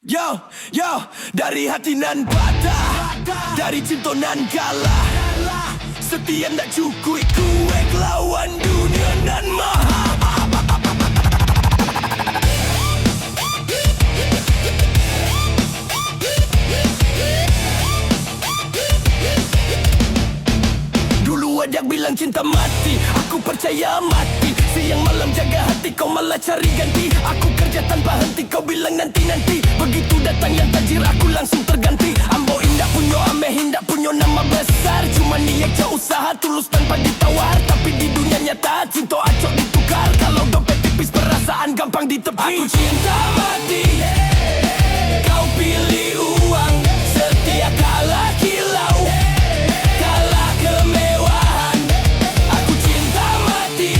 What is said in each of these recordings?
Yo, yo, dari hati nan patah, dari cinta nan kalah. Setia nak cukui kuek lawan dunia nan maha. Dulu ada bilang cinta mati, aku percaya mati. Siang malam jaga hati, kau malah cari ganti. Aku kerja tanpa henti, kau bilang nanti-nanti. Begitu datang yang tajir, aku langsung terganti. Ambo indah punyo ameh, indah punyo nama besar. Cuma niat jauh usaha, tulus tanpa ditawar. Tapi di dunia nyata, cinta acok ditukar. Kalau dompet tipis, perasaan gampang ditepi. Aku cinta mati, kau pilih uang. Setia kalah kilau, kalah kemewahan. Aku cinta mati,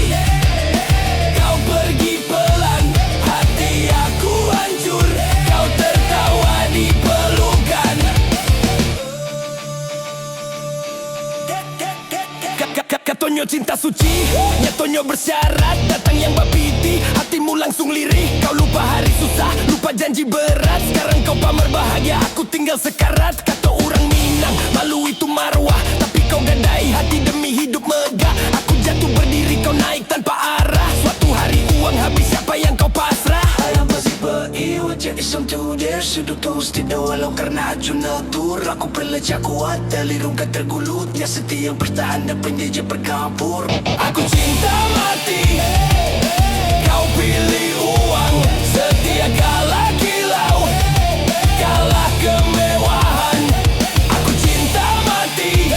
kau pergi pelan. Hati aku hancur, kau tertawa di pelukan. Katonyo cinta suci, nyatonyo bersyarat. Datang yang bapiti, hatimu langsung lirih. Kau lupa hari susah, lupa janji berat. Sekarang kau pamer bahagia, aku tinggal sekarat. Kata orang Minang, malu itu marwah. Tapi kau gadai hati demi hidup megah. Aku jatuh berdiri, kau naik tanpa arah. Suatu hari uang habis, siapa yang kau pasrah? Alam masih beriwajah isam tudir. Sudut terus tidak walau karena ajuna tur. Aku pelajak kuat dari rungkat tergulutnya. Setia bertahan dan penjajah berkabur. Aku cinta mati, kau pilih uang. Setia kalah kilau, kalah kemewahan. Aku cinta mati,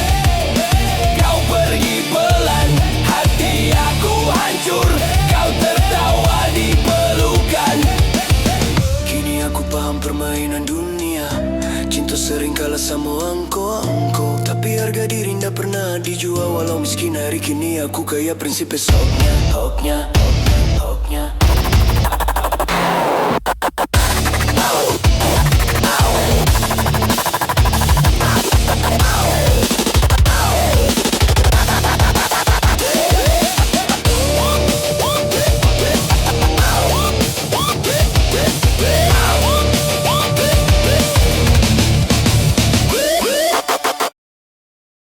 kau pergi pelan. Hati aku hancur, kau tertawa di pelukan. Kini aku paham permainan dunia. Cinta sering kalah sama angko-angko. Tapi harga diri ndak pernah dijual. Walau miskin hari kini aku kaya prinsip esoknya. Hoknya, hoknya, hoknya.